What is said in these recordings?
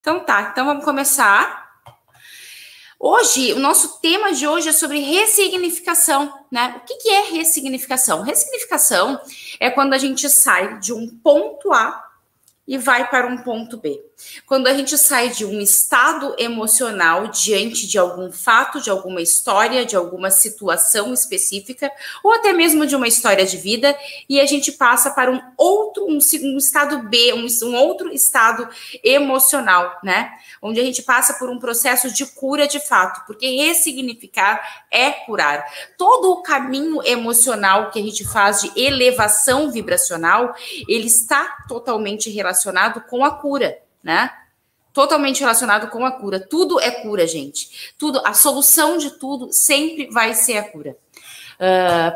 Então tá, então vamos começar. Hoje, o nosso tema de hoje é sobre ressignificação, né? O que é ressignificação? Ressignificação é quando a gente sai de um ponto A e vai para um ponto B. Quando a gente sai de um estado emocional diante de algum fato, de alguma história, de alguma situação específica, ou até mesmo de uma história de vida, e a gente passa para um estado B, um outro estado emocional, né? Onde a gente passa por um processo de cura de fato, porque ressignificar é curar. Todo o caminho emocional que a gente faz de elevação vibracional, ele está totalmente relacionado com a cura, né? Totalmente relacionado com a cura. Tudo é cura, gente. Tudo, a solução de tudo sempre vai ser a cura.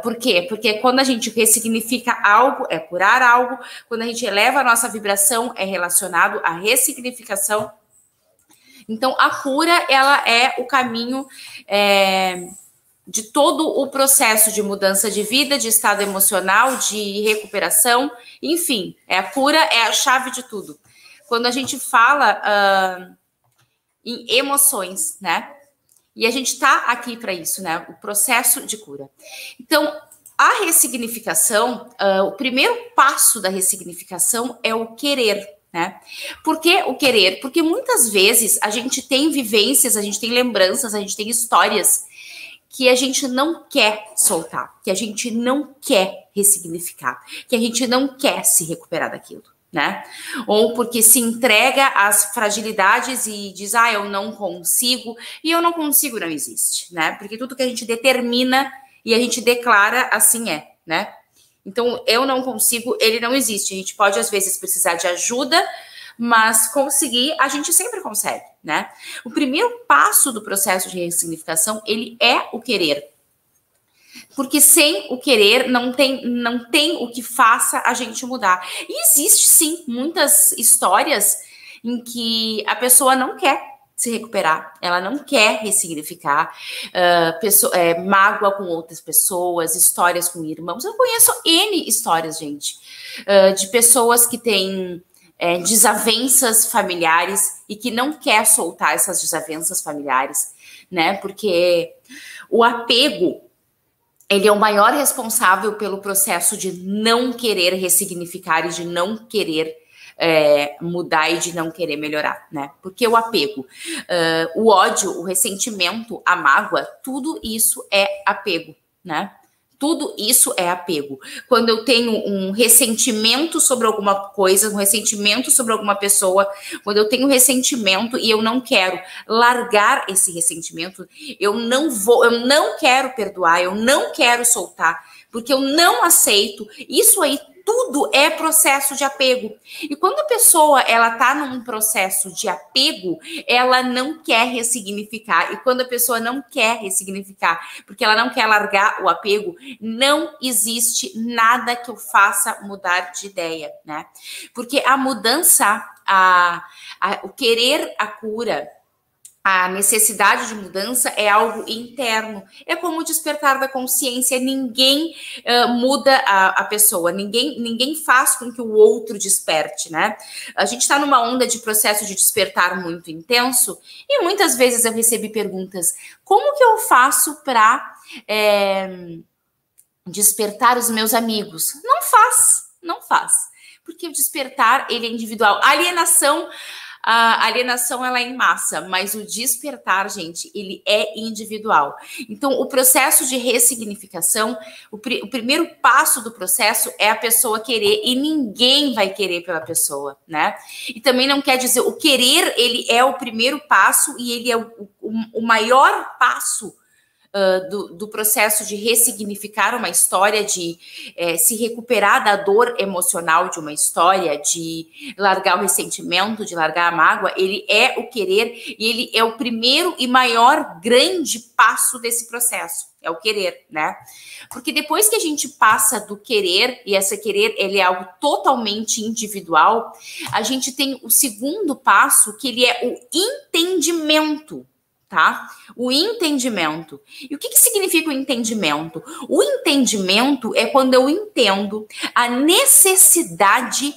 Por quê? Porque quando a gente ressignifica algo, é curar algo. Quando a gente eleva a nossa vibração, é relacionado à ressignificação. Então, a cura, ela é o caminho de todo o processo de mudança de vida, de estado emocional, de recuperação, enfim, a cura é a chave de tudo. Quando a gente fala em emoções, né? E a gente está aqui para isso, né? O processo de cura. Então, a ressignificação, o primeiro passo da ressignificação é o querer, né? Por que o querer? Porque muitas vezes a gente tem vivências, a gente tem lembranças, a gente tem histórias que a gente não quer soltar, que a gente não quer ressignificar, que a gente não quer se recuperar daquilo, né? Ou porque se entrega às fragilidades e diz, eu não consigo, e eu não consigo não existe, né? Porque tudo que a gente determina e a gente declara, assim né? Então, eu não consigo, ele não existe. A gente pode, às vezes, precisar de ajuda, mas conseguir, a gente sempre consegue, né? O primeiro passo do processo de ressignificação, ele é o querer. Porque sem o querer, não tem o que faça a gente mudar. E existe, sim, muitas histórias em que a pessoa não quer se recuperar, ela não quer ressignificar, mágoa com outras pessoas, histórias com irmãos. Eu conheço N histórias, gente, de pessoas que têm desavenças familiares e que não quer soltar essas desavenças familiares, né? Porque o apego, ele é o maior responsável pelo processo de não querer ressignificar e de não querer mudar e de não querer melhorar, né? Porque o apego, o ódio, o ressentimento, a mágoa, tudo isso é apego, né? Tudo isso é apego. Quando eu tenho um ressentimento sobre alguma coisa, um ressentimento sobre alguma pessoa, quando eu tenho ressentimento e eu não quero largar esse ressentimento, eu não quero perdoar, eu não quero soltar, porque eu não aceito. Isso aí tudo é processo de apego. E quando a pessoa ela tá num processo de apego, ela não quer ressignificar. E quando a pessoa não quer ressignificar, porque ela não quer largar o apego, não existe nada que eu faça mudar de ideia, né? Porque a mudança, o querer a cura, a necessidade de mudança é algo interno. É como o despertar da consciência. Ninguém muda a pessoa. Ninguém faz com que o outro desperte, né? A gente está numa onda de processo de despertar muito intenso e muitas vezes eu recebi perguntas. Como que eu faço para despertar os meus amigos? Não faz. Porque o despertar, ele é individual. A alienação, ela é em massa, mas o despertar, gente, ele é individual. Então, o processo de ressignificação, o primeiro passo do processo é a pessoa querer, e ninguém vai querer pela pessoa, né? E também não quer dizer, o querer, ele é o primeiro passo e ele é o maior passo do processo de ressignificar uma história, de se recuperar da dor emocional de uma história, de largar o ressentimento, de largar a mágoa. Ele é o querer e ele é o primeiro e maior grande passo desse processo. É o querer, né? Porque depois que a gente passa do querer, e esse querer ele é algo totalmente individual, a gente tem o segundo passo, que ele é o entendimento. tá? O entendimento. E o que significa o entendimento? O entendimento é quando eu entendo a necessidade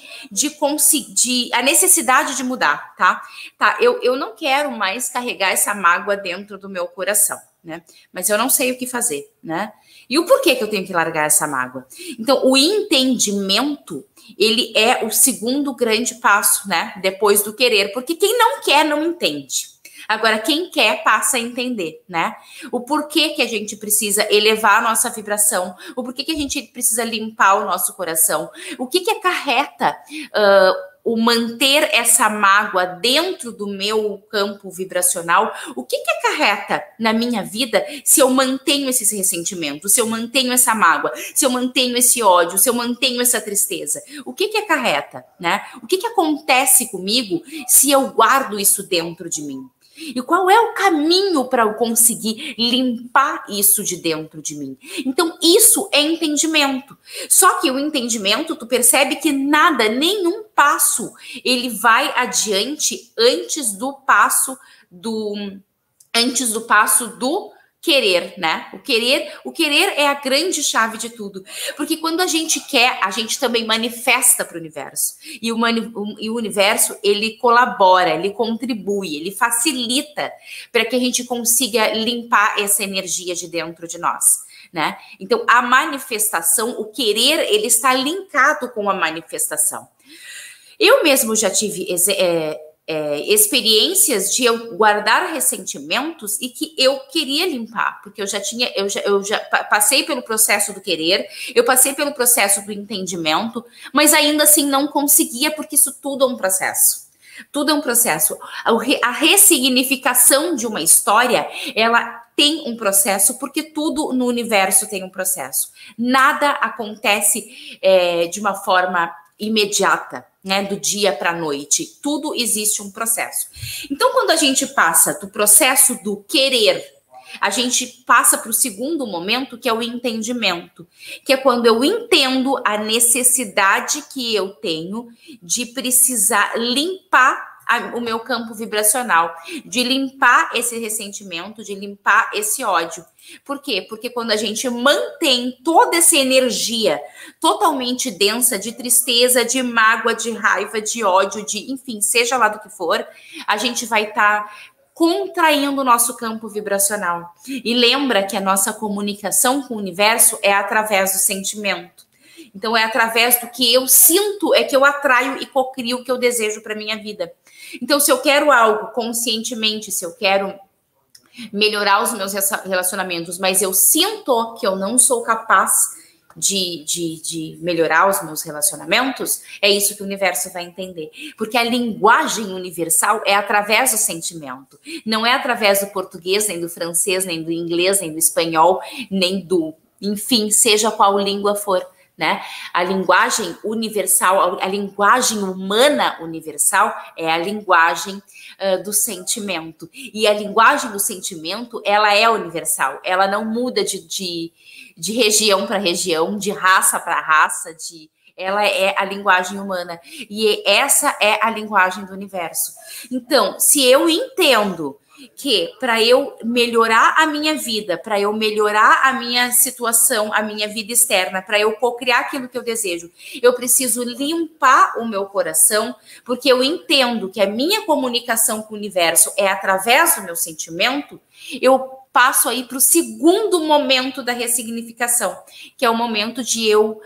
a necessidade de mudar, tá? Tá, eu não quero mais carregar essa mágoa dentro do meu coração, né? Mas eu não sei o que fazer, né? E o porquê que eu tenho que largar essa mágoa? Então, o entendimento, ele é o segundo grande passo, né? Depois do querer, porque quem não quer não entende. Agora, quem quer passa a entender, né? O porquê que a gente precisa elevar a nossa vibração, o porquê que a gente precisa limpar o nosso coração, o que acarreta o manter essa mágoa dentro do meu campo vibracional, o que acarreta na minha vida se eu mantenho esses ressentimentos, se eu mantenho essa mágoa, se eu mantenho esse ódio, se eu mantenho essa tristeza, o que acarreta, né? O que acontece comigo se eu guardo isso dentro de mim? E qual é o caminho para eu conseguir limpar isso de dentro de mim? Então, isso é entendimento. Só que o entendimento, tu percebe que nada, nenhum passo, ele vai adiante antes do passo do querer, né? O querer é a grande chave de tudo. Porque quando a gente quer, a gente também manifesta para o universo. E o universo, ele colabora, ele contribui, ele facilita para que a gente consiga limpar essa energia de dentro de nós, né? Então, a manifestação, o querer, ele está linkado com a manifestação. Eu mesmo já tive experiências de eu guardar ressentimentos e que eu queria limpar, porque eu já passei pelo processo do querer, eu passei pelo processo do entendimento, mas ainda assim não conseguia, porque isso tudo é um processo. Tudo é um processo. A ressignificação de uma história, ela tem um processo, porque tudo no universo tem um processo. Nada acontece de uma forma imediata, né, do dia para a noite. Tudo existe um processo. Então, quando a gente passa do processo do querer, a gente passa para o segundo momento, que é o entendimento, que é quando eu entendo a necessidade que eu tenho de precisar limpar o meu campo vibracional, de limpar esse ressentimento, de limpar esse ódio. Por quê? Porque quando a gente mantém toda essa energia totalmente densa de tristeza, de mágoa, de raiva, de ódio, de enfim, seja lá do que for, a gente vai estar contraindo o nosso campo vibracional. E lembra que a nossa comunicação com o universo é através do sentimento. Então, é através do que eu sinto, é que eu atraio e cocrio o que eu desejo para minha vida. Então, se eu quero algo conscientemente, se eu quero melhorar os meus relacionamentos, mas eu sinto que eu não sou capaz de melhorar os meus relacionamentos, é isso que o universo vai entender. Porque a linguagem universal é através do sentimento. Não é através do português, nem do francês, nem do inglês, nem do espanhol, nem do... Enfim, seja qual língua for, né? A linguagem universal, a linguagem humana universal é a linguagem do sentimento. E a linguagem do sentimento, ela é universal. Ela não muda de região para região, de raça para raça, ela é a linguagem humana. E essa é a linguagem do universo. Então, se eu entendo que para eu melhorar a minha vida, para eu melhorar a minha situação, a minha vida externa, para eu cocriar aquilo que eu desejo, eu preciso limpar o meu coração, porque eu entendo que a minha comunicação com o universo é através do meu sentimento, eu passo aí para o segundo momento da ressignificação, que é o momento de eu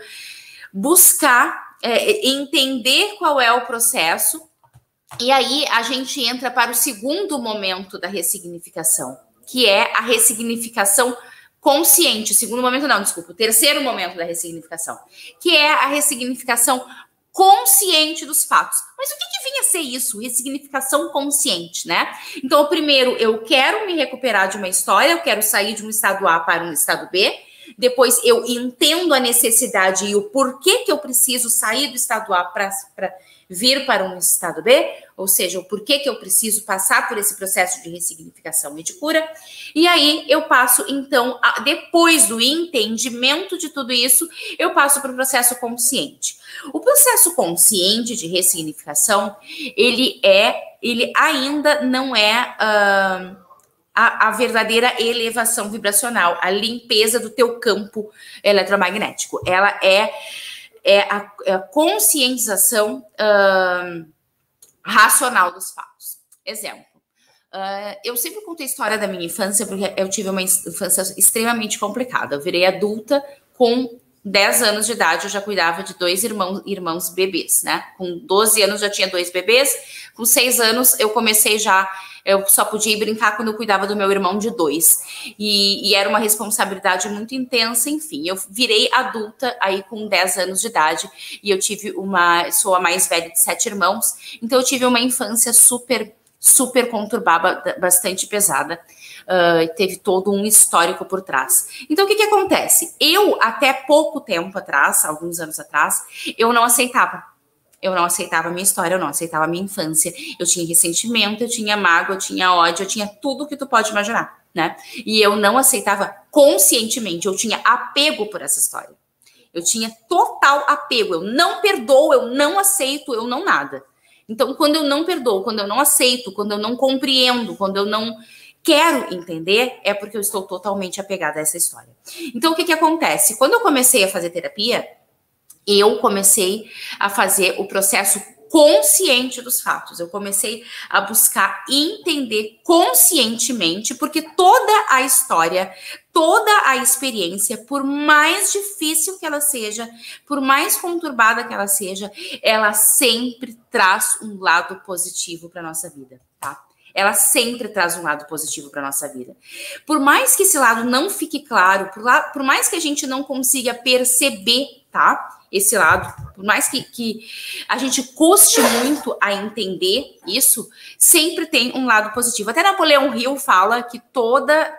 buscar entender qual é o processo. E aí a gente entra para o segundo momento da ressignificação, que é a ressignificação consciente. Segundo momento não, desculpa, o terceiro momento da ressignificação, que é a ressignificação consciente dos fatos. Mas o que vinha a ser isso? Ressignificação consciente, né? Então, primeiro, eu quero me recuperar de uma história, eu quero sair de um estado A para um estado B. Depois, eu entendo a necessidade e o porquê que eu preciso sair do estado A para vir para um estado B, ou seja, o porquê que eu preciso passar por esse processo de ressignificação e de cura. E aí eu passo, então, depois do entendimento de tudo isso, eu passo para o processo consciente. O processo consciente de ressignificação, ele ainda não é a verdadeira elevação vibracional, a limpeza do teu campo eletromagnético. Ela é a conscientização racional dos fatos. Exemplo. Eu sempre contei a história da minha infância, porque eu tive uma infância extremamente complicada. Eu virei adulta com 10 anos de idade, eu já cuidava de 2 irmãos bebês, né? Com 12 anos já tinha 2 bebês, com 6 anos eu só podia ir brincar quando eu cuidava do meu irmão de 2. E era uma responsabilidade muito intensa, enfim. Eu virei adulta aí com 10 anos de idade e eu sou a mais velha de 7 irmãos, então eu tive uma infância super conturbada, bastante pesada. Teve todo um histórico por trás. Então, o que acontece? Eu, até pouco tempo atrás, alguns anos atrás, eu não aceitava. Eu não aceitava a minha história, eu não aceitava a minha infância. Eu tinha ressentimento, eu tinha mágoa, eu tinha ódio, eu tinha tudo que tu pode imaginar, né? E eu não aceitava conscientemente, eu tinha apego por essa história. Eu tinha total apego, eu não perdoo, eu não aceito, eu não nada. Então, quando eu não perdoo, quando eu não aceito, quando eu não compreendo, quando eu não quero entender, é porque eu estou totalmente apegada a essa história. Então, o que acontece? Quando eu comecei a fazer terapia, eu comecei a fazer o processo consciente dos fatos. Eu comecei a buscar entender conscientemente, porque toda a história, toda a experiência, por mais difícil que ela seja, por mais conturbada que ela seja, ela sempre traz um lado positivo para nossa vida, tá? Ela sempre traz um lado positivo para nossa vida. Por mais que esse lado não fique claro, por mais que a gente não consiga perceber, tá? Esse lado, por mais que a gente custe muito a entender isso, sempre tem um lado positivo. Até Napoleão Hill fala que toda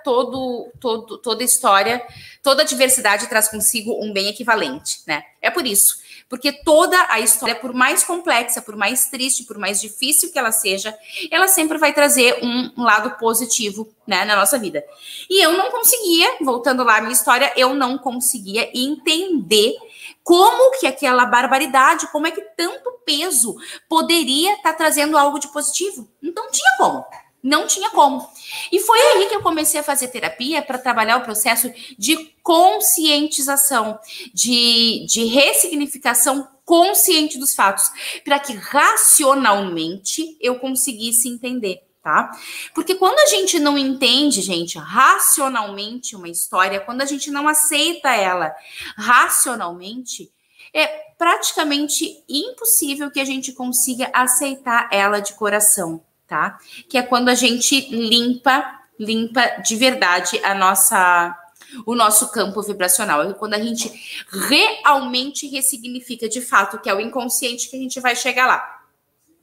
história, toda diversidade traz consigo um bem equivalente, né? É por isso. Porque toda a história, por mais complexa, por mais triste, por mais difícil que ela seja, ela sempre vai trazer um lado positivo, né, na nossa vida. E eu não conseguia, voltando lá à minha história, eu não conseguia entender como que aquela barbaridade, como é que tanto peso poderia estar trazendo algo de positivo. Não tinha como. Não tinha como. E foi aí que eu comecei a fazer terapia para trabalhar o processo de conscientização, de ressignificação consciente dos fatos, para que racionalmente eu conseguisse entender, tá? Porque quando a gente não entende, gente, racionalmente uma história, quando a gente não aceita ela racionalmente, é praticamente impossível que a gente consiga aceitar ela de coração. Tá? Que é quando a gente limpa de verdade o nosso campo vibracional. É quando a gente realmente ressignifica de fato, que é o inconsciente, que a gente vai chegar lá,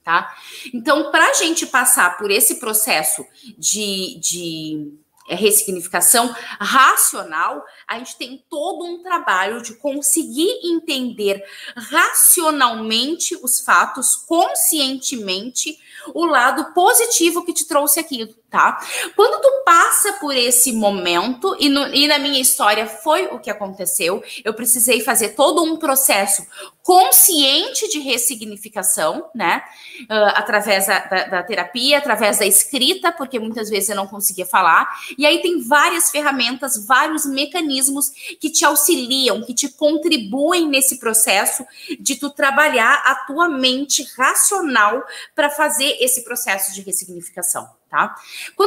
tá? Então, para a gente passar por esse processo de ressignificação racional, a gente tem todo um trabalho de conseguir entender racionalmente os fatos, conscientemente, o lado positivo que te trouxe aquilo, tá? Quando tu passa por esse momento, e na minha história foi o que aconteceu, eu precisei fazer todo um processo consciente de ressignificação, né? Através da terapia, através da escrita, porque muitas vezes eu não conseguia falar. E aí tem várias ferramentas, vários mecanismos que te auxiliam, que te contribuem nesse processo de tu trabalhar a tua mente racional para fazer esse processo de ressignificação, tá?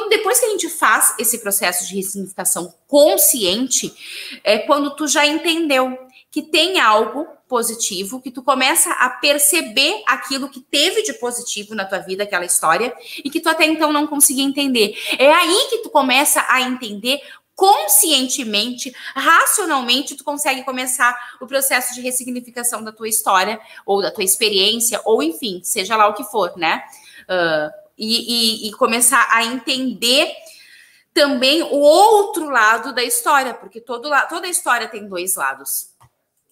Depois que a gente faz esse processo de ressignificação consciente, é quando tu já entendeu que tem algo positivo, que tu começa a perceber aquilo que teve de positivo na tua vida, aquela história, e que tu até então não conseguia entender. É aí que tu começa a entender conscientemente, racionalmente, tu consegue começar o processo de ressignificação da tua história, ou da tua experiência, ou enfim, seja lá o que for, né? E começar a entender também o outro lado da história, porque toda história tem 2 lados.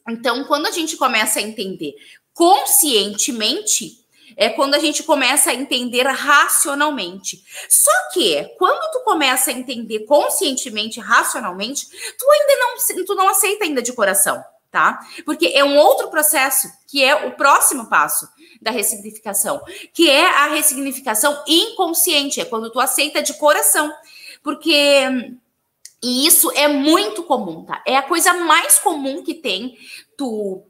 Então, quando a gente começa a entender conscientemente, é quando a gente começa a entender racionalmente. Só que, quando tu começa a entender conscientemente, racionalmente, tu não aceita ainda de coração, tá? Porque é um outro processo, que é o próximo passo da ressignificação, que é a ressignificação inconsciente, é quando tu aceita de coração. Porque... E isso é muito comum, tá? É a coisa mais comum que tem tu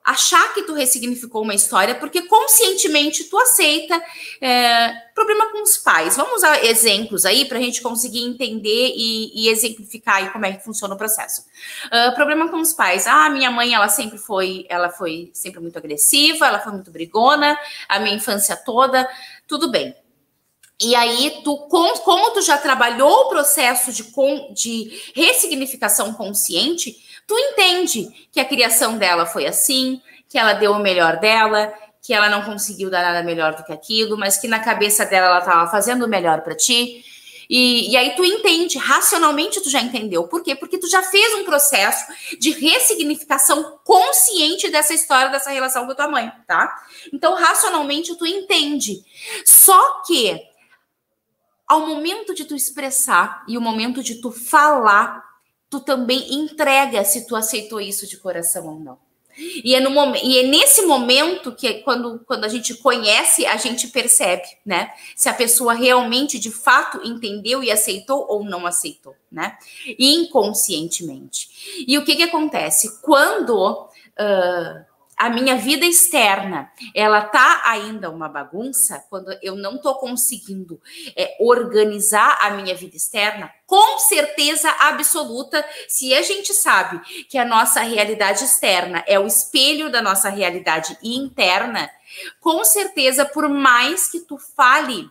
achar que tu ressignificou uma história, porque conscientemente tu aceita problema com os pais. Vamos usar exemplos aí para a gente conseguir entender e exemplificar aí como é que funciona o processo. Problema com os pais. Minha mãe, ela foi sempre muito agressiva, ela foi muito brigona, a minha infância toda, tudo bem. E aí, como tu já trabalhou o processo de ressignificação consciente, tu entende que a criação dela foi assim, que ela deu o melhor dela, que ela não conseguiu dar nada melhor do que aquilo, mas que na cabeça dela ela estava fazendo o melhor para ti. E aí tu entende, racionalmente tu já entendeu. Por quê? Porque tu já fez um processo de ressignificação consciente dessa história, dessa relação com a tua mãe, tá? Então, racionalmente tu entende. Só que ao momento de tu expressar e o momento de tu falar, tu também entrega se tu aceitou isso de coração ou não. E é nesse momento que quando a gente conhece, a gente percebe, né? Se a pessoa realmente, de fato, entendeu e aceitou ou não aceitou, né? Inconscientemente. E o que acontece? Quando a minha vida externa, ela tá ainda uma bagunça, quando eu não tô conseguindo organizar a minha vida externa, com certeza absoluta, se a gente sabe que a nossa realidade externa é o espelho da nossa realidade interna, com certeza, por mais que tu fale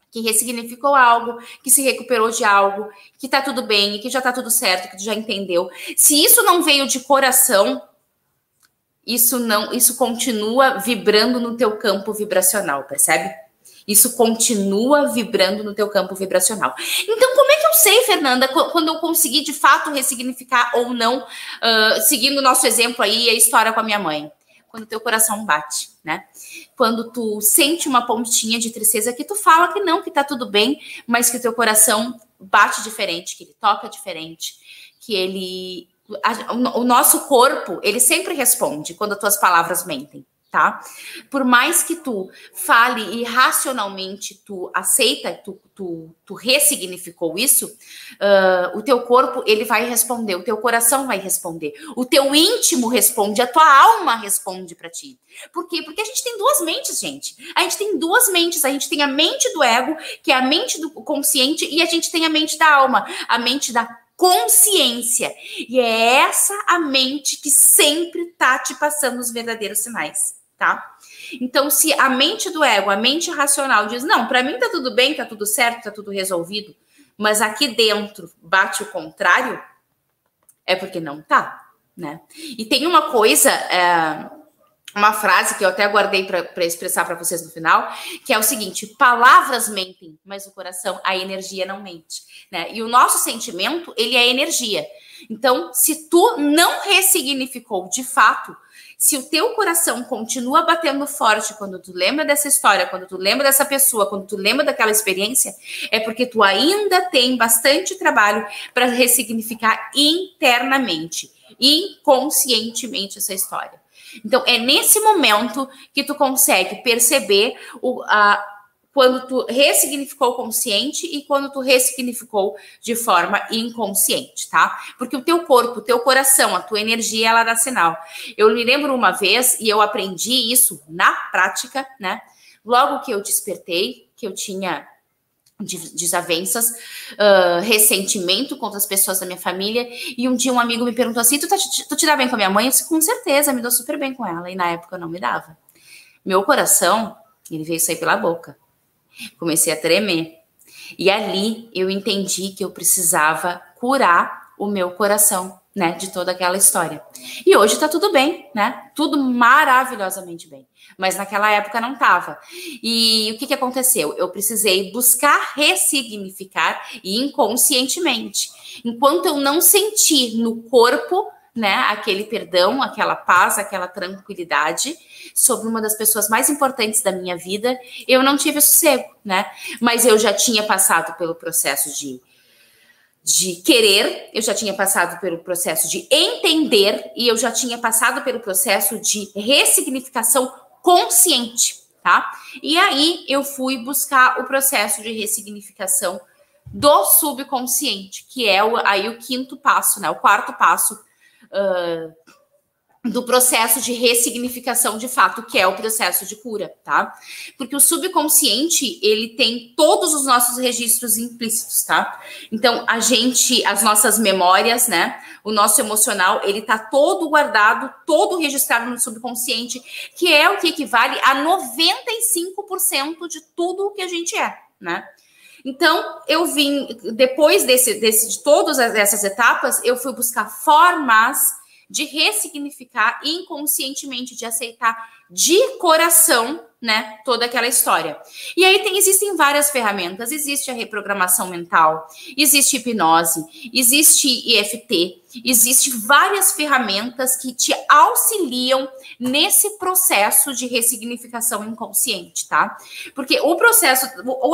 que ressignificou algo, que se recuperou de algo, que tá tudo bem, que já tá tudo certo, que tu já entendeu, se isso não veio de coração, isso continua vibrando no teu campo vibracional, percebe? Isso continua vibrando no teu campo vibracional. Então, como é que eu sei, Fernanda, quando eu consegui de fato ressignificar ou não, seguindo o nosso exemplo aí, a história com a minha mãe? Quando o teu coração bate, né? Quando tu sente uma pontinha de tristeza que tu fala que não, que tá tudo bem, mas que o teu coração bate diferente, que ele toca diferente, que ele... O nosso corpo, ele sempre responde quando as tuas palavras mentem, tá? Por mais que tu fale e racionalmente tu aceita, tu ressignificou isso, o teu corpo, ele vai responder, o teu coração vai responder, o teu íntimo responde, a tua alma responde pra ti. Por quê? Porque a gente tem duas mentes, gente. A gente tem duas mentes. A gente tem a mente do ego, que é a mente do consciente, e a gente tem a mente da alma, a mente da consciência. E é essa a mente que sempre tá te passando os verdadeiros sinais, tá? Então, se a mente do ego, a mente racional diz, não, para mim tá tudo bem, tá tudo certo, tá tudo resolvido, mas aqui dentro bate o contrário, é porque não tá, né? E tem uma coisa, uma frase que eu até guardei para expressar para vocês no final, que é o seguinte: palavras mentem, mas o coração, a energia não mente, né? E o nosso sentimento, ele é energia. Então, se tu não ressignificou de fato, se o teu coração continua batendo forte quando tu lembra dessa história, quando tu lembra dessa pessoa, quando tu lembra daquela experiência, é porque tu ainda tem bastante trabalho para ressignificar internamente, inconscientemente essa história. Então, é nesse momento que tu consegue perceber quando tu ressignificou consciente e quando tu ressignificou de forma inconsciente, tá? Porque o teu corpo, o teu coração, a tua energia, ela dá sinal. Eu me lembro uma vez, e eu aprendi isso na prática, né? Logo que eu despertei, que eu tinha desavenças, ressentimento contra as pessoas da minha família, e um dia um amigo me perguntou assim, tu te dá bem com a minha mãe? Eu disse, com certeza, me dou super bem com ela, e na época eu não me dava. Meu coração, ele veio sair pela boca, comecei a tremer, e ali eu entendi que eu precisava curar o meu coração, né, de toda aquela história. E hoje tá tudo bem, né, tudo maravilhosamente bem. Mas naquela época não estava. E o que aconteceu? Eu precisei buscar ressignificar inconscientemente. Enquanto eu não sentir no corpo, né, aquele perdão, aquela paz, aquela tranquilidade sobre uma das pessoas mais importantes da minha vida, eu não tive sossego, né? Mas eu já tinha passado pelo processo de querer, eu já tinha passado pelo processo de entender e eu já tinha passado pelo processo de ressignificação consciente, tá? E aí eu fui buscar o processo de ressignificação do subconsciente, que é aí o quinto passo, né? O quarto passo do processo de ressignificação de fato, que é o processo de cura, tá? Porque o subconsciente, ele tem todos os nossos registros implícitos, tá? Então, as nossas memórias, né? O nosso emocional, ele tá todo guardado, todo registrado no subconsciente, que é o que equivale a 95% de tudo o que a gente é, né? Então, eu vim, depois de todas essas etapas, eu fui buscar formas de ressignificar inconscientemente, de aceitar de coração, né, toda aquela história. E aí existem várias ferramentas, existe a reprogramação mental, existe hipnose, existe EFT, existe várias ferramentas que te auxiliam nesse processo de ressignificação inconsciente, tá? Porque o processo,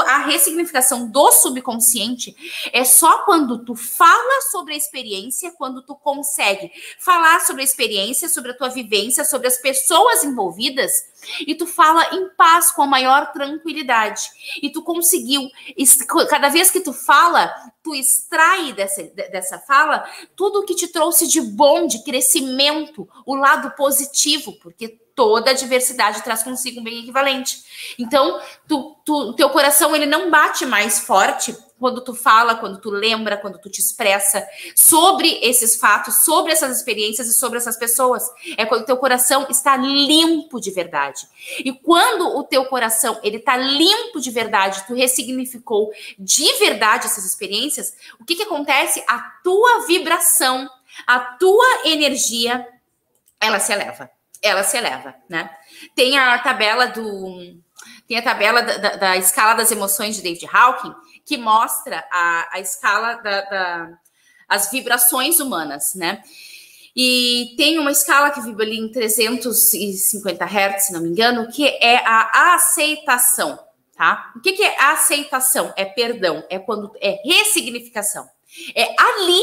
a ressignificação do subconsciente é só quando tu fala sobre a experiência, quando tu consegue falar sobre a experiência, sobre a tua vivência, sobre as pessoas envolvidas, e tu fala em paz, com a maior tranquilidade. E tu conseguiu, cada vez que tu fala, tu extrai dessa fala tudo o que te trouxe de bom, de crescimento, o lado positivo, porque toda a diversidade traz consigo um bem equivalente. Então, teu coração, ele não bate mais forte quando tu fala, quando tu lembra, quando tu te expressa sobre esses fatos, sobre essas experiências e sobre essas pessoas. É quando o teu coração está limpo de verdade. E quando o teu coração, ele está limpo de verdade, tu ressignificou de verdade essas experiências, o que acontece? A tua vibração, a tua energia, ela se eleva. Ela se eleva, né? Tem a tabela da escala das emoções de David Hawkins, que mostra a escala as vibrações humanas, né? E tem uma escala que vibra ali em 350 Hz, se não me engano, que é a aceitação, tá? O que é a aceitação? É perdão, é quando é ressignificação. É ali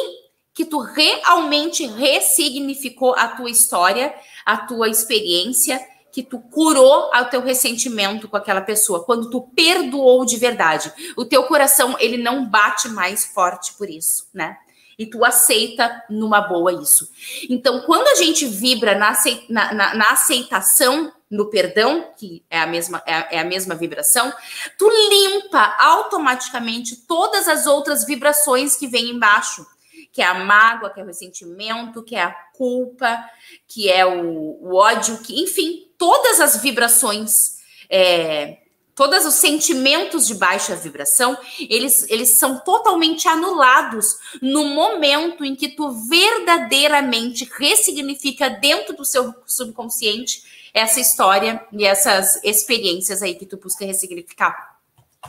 que tu realmente ressignificou a tua história, a tua experiência, que tu curou o teu ressentimento com aquela pessoa, quando tu perdoou de verdade. O teu coração, ele não bate mais forte por isso, né? E tu aceita numa boa isso. Então, quando a gente vibra na aceitação, no perdão, que é a mesma vibração, tu limpa automaticamente todas as outras vibrações que vêm embaixo, que é a mágoa, que é o ressentimento, que é a culpa, que é o ódio, que, enfim, todas as vibrações, todos os sentimentos de baixa vibração, eles são totalmente anulados no momento em que tu verdadeiramente ressignifica dentro do seu subconsciente essa história e essas experiências aí que tu busca ressignificar,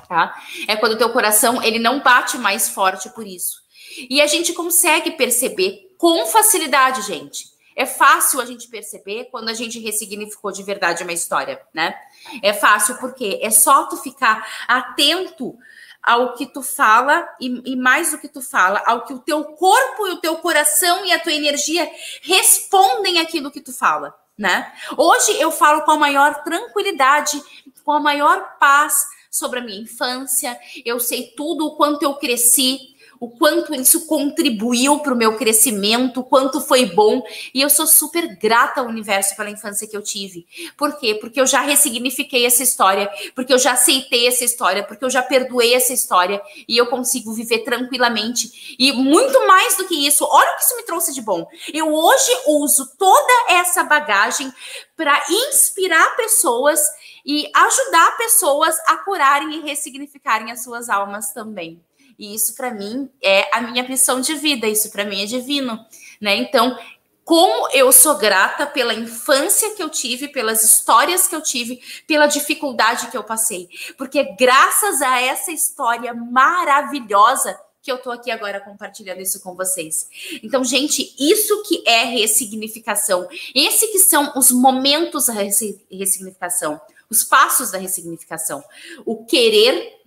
tá? É quando o teu coração, ele não bate mais forte por isso. E a gente consegue perceber com facilidade, gente. É fácil a gente perceber quando a gente ressignificou de verdade uma história, né? É fácil porque é só tu ficar atento ao que tu fala e mais do que tu fala, ao que o teu corpo e o teu coração e a tua energia respondem àquilo que tu fala, né? Hoje eu falo com a maior tranquilidade, com a maior paz sobre a minha infância. Eu sei tudo o quanto eu cresci, o quanto isso contribuiu para o meu crescimento, o quanto foi bom. E eu sou super grata ao universo pela infância que eu tive. Por quê? Porque eu já ressignifiquei essa história, porque eu já aceitei essa história, porque eu já perdoei essa história e eu consigo viver tranquilamente. E muito mais do que isso, olha o que isso me trouxe de bom. Eu hoje uso toda essa bagagem para inspirar pessoas e ajudar pessoas a curarem e ressignificarem as suas almas também. E isso, para mim, é a minha missão de vida. Isso, para mim, é divino, né? Então, como eu sou grata pela infância que eu tive, pelas histórias que eu tive, pela dificuldade que eu passei. Porque graças a essa história maravilhosa que eu tô aqui agora compartilhando isso com vocês. Então, gente, isso que é ressignificação. Esse que são os momentos da ressignificação, os passos da ressignificação. O querer,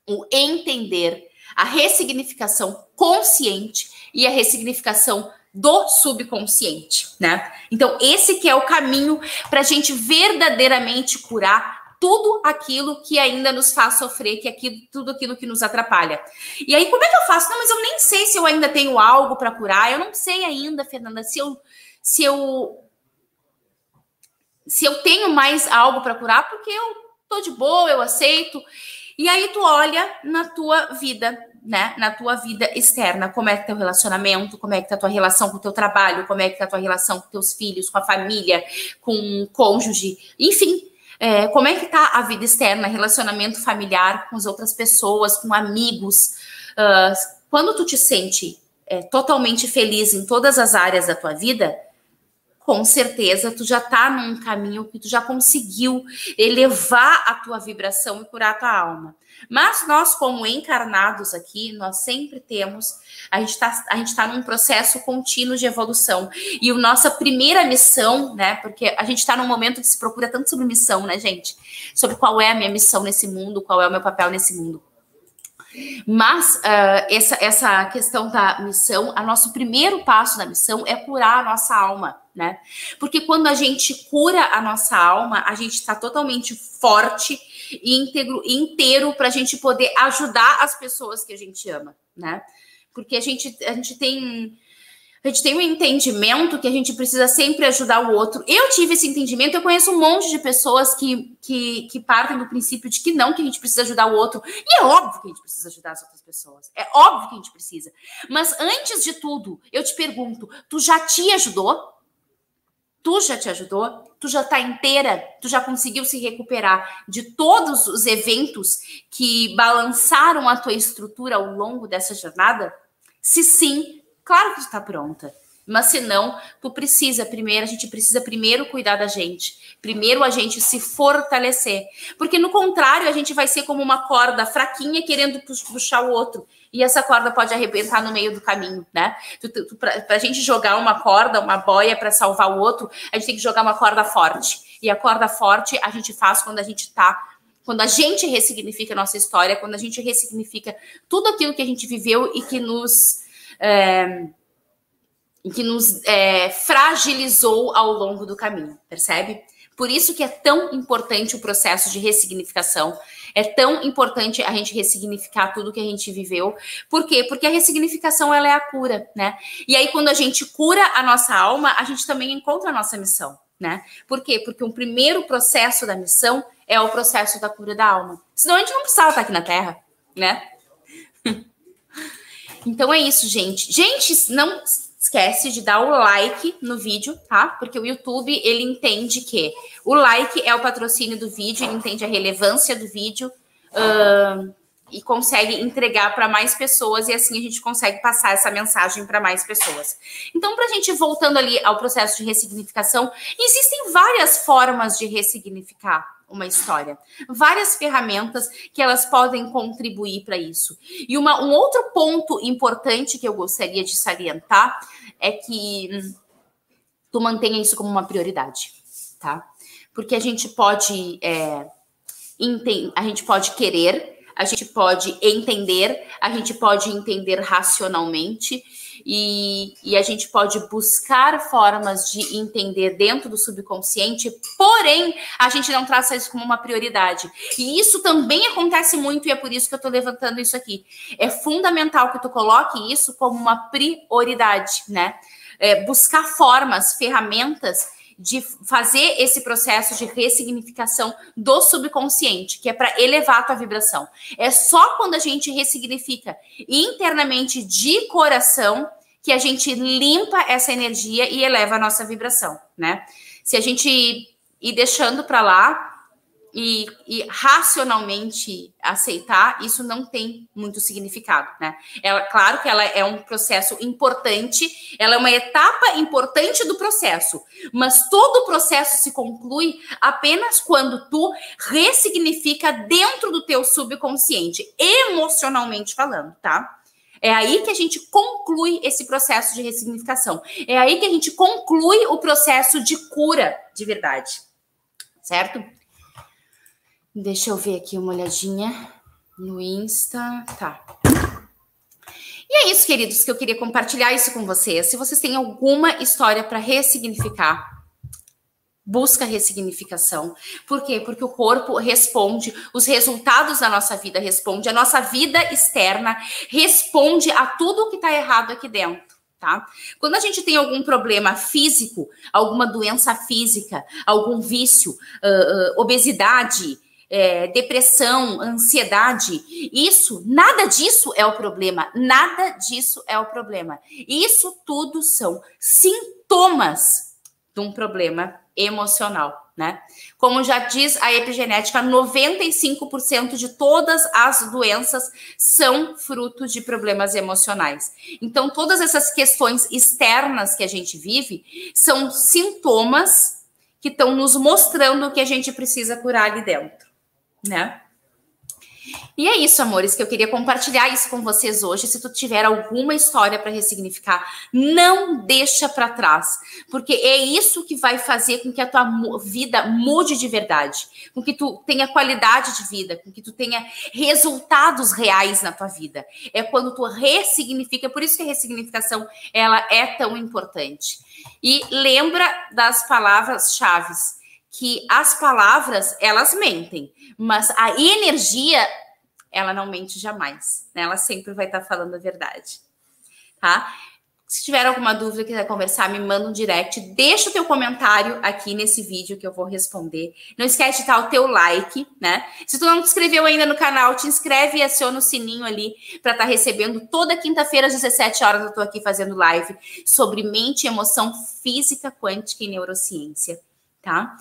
o entender, a ressignificação consciente e a ressignificação do subconsciente, né? Então, esse que é o caminho para a gente verdadeiramente curar tudo aquilo que ainda nos faz sofrer, tudo aquilo que nos atrapalha. E aí, como é que eu faço? Não, mas eu nem sei se eu ainda tenho algo para curar. Eu não sei ainda, Fernanda, se eu tenho mais algo para curar, porque eu tô de boa, eu aceito. E aí tu olha na tua vida, né? Na tua vida externa, como é que tá teu relacionamento, como é que tá a tua relação com o teu trabalho, como é que tá a tua relação com teus filhos, com a família, com o cônjuge, enfim. Como é que tá a vida externa, relacionamento familiar com as outras pessoas, com amigos. Quando tu te sente totalmente feliz em todas as áreas da tua vida, com certeza tu já tá num caminho que tu já conseguiu elevar a tua vibração e curar a tua alma. Mas nós, como encarnados aqui, nós sempre temos, a gente tá num processo contínuo de evolução. E a nossa primeira missão, né, porque a gente tá num momento que se procura tanto sobre missão, né, gente? Sobre qual é a minha missão nesse mundo, qual é o meu papel nesse mundo. Mas essa questão da missão, o nosso primeiro passo da missão é curar a nossa alma, né? Porque quando a gente cura a nossa alma, a gente está totalmente forte, íntegro, inteiro para a gente poder ajudar as pessoas que a gente ama, né? Porque a gente tem um entendimento que a gente precisa sempre ajudar o outro. Eu tive esse entendimento, eu conheço um monte de pessoas que partem do princípio de que não, que a gente precisa ajudar o outro. E é óbvio que a gente precisa ajudar as outras pessoas. É óbvio que a gente precisa. Mas antes de tudo, eu te pergunto, tu já te ajudou? Tu já te ajudou? Tu já tá inteira? Tu já conseguiu se recuperar de todos os eventos que balançaram a tua estrutura ao longo dessa jornada? Se sim, claro que tu tá pronta. Mas se não, a gente precisa primeiro cuidar da gente. Primeiro a gente se fortalecer. Porque no contrário, a gente vai ser como uma corda fraquinha querendo puxar o outro. E essa corda pode arrebentar no meio do caminho, né? Pra gente jogar uma corda, uma boia para salvar o outro, a gente tem que jogar uma corda forte. E a corda forte a gente faz quando a gente ressignifica a nossa história, quando a gente ressignifica tudo aquilo que a gente viveu e que nos fragilizou ao longo do caminho, percebe? Por isso que é tão importante o processo de ressignificação, é tão importante a gente ressignificar tudo que a gente viveu. Por quê? Porque a ressignificação, ela é a cura, né? E aí, quando a gente cura a nossa alma, a gente também encontra a nossa missão, né? Por quê? Porque o primeiro processo da missão é o processo da cura da alma. Senão a gente não precisava estar aqui na Terra, né? Então é isso, gente. Gente, não esquece de dar o like no vídeo, tá? Porque o YouTube, ele entende que o like é o patrocínio do vídeo, ele entende a relevância do vídeo e consegue entregar para mais pessoas e assim a gente consegue passar essa mensagem para mais pessoas. Então, para a gente, voltando ali ao processo de ressignificação, existem várias formas de ressignificar uma história, várias ferramentas que elas podem contribuir para isso. E um outro ponto importante que eu gostaria de salientar é que tu mantenha isso como uma prioridade, tá? Porque a gente pode querer, a gente pode entender, a gente pode entender racionalmente e a gente pode buscar formas de entender dentro do subconsciente, porém, a gente não traça isso como uma prioridade. E isso também acontece muito e é por isso que eu tô levantando isso aqui. É fundamental que tu coloque isso como uma prioridade, né? Buscar formas, ferramentas de fazer esse processo de ressignificação do subconsciente, que é para elevar a tua vibração. É só quando a gente ressignifica internamente de coração que a gente limpa essa energia e eleva a nossa vibração, né? Se a gente ir deixando para lá e racionalmente aceitar, isso não tem muito significado, né? Claro que ela é um processo importante, ela é uma etapa importante do processo, mas todo o processo se conclui apenas quando tu ressignifica dentro do teu subconsciente, emocionalmente falando, tá? É aí que a gente conclui esse processo de ressignificação. É aí que a gente conclui o processo de cura de verdade, certo? Deixa eu ver aqui uma olhadinha no Insta. Tá. E é isso, queridos, que eu queria compartilhar isso com vocês. Se vocês têm alguma história para ressignificar, busca ressignificação. Por quê? Porque o corpo responde, os resultados da nossa vida responde, a nossa vida externa responde a tudo que está errado aqui dentro. Tá? Quando a gente tem algum problema físico, alguma doença física, algum vício, obesidade, depressão, ansiedade, nada disso é o problema, nada disso é o problema. Isso tudo são sintomas de um problema emocional, né? Como já diz a epigenética, 95% de todas as doenças são fruto de problemas emocionais. Então, todas essas questões externas que a gente vive são sintomas que estão nos mostrando o que a gente precisa curar ali dentro, né? E é isso, amores, que eu queria compartilhar isso com vocês hoje. Se tu tiver alguma história para ressignificar, não deixa para trás, porque é isso que vai fazer com que a tua vida mude de verdade, com que tu tenha qualidade de vida, com que tu tenha resultados reais na tua vida. É quando tu ressignifica, por isso que a ressignificação ela é tão importante. E lembra das palavras-chave, que as palavras, elas mentem, mas a energia, ela não mente jamais, né? Ela sempre vai estar falando a verdade, tá? Se tiver alguma dúvida, quiser conversar, me manda um direct, deixa o teu comentário aqui nesse vídeo que eu vou responder. Não esquece de dar o teu like, né? Se tu não te inscreveu ainda no canal, te inscreve e aciona o sininho ali para estar recebendo. Toda quinta-feira às 17 horas eu tô aqui fazendo live sobre mente, emoção, física quântica e neurociência, tá?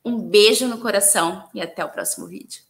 Um beijo no coração e até o próximo vídeo.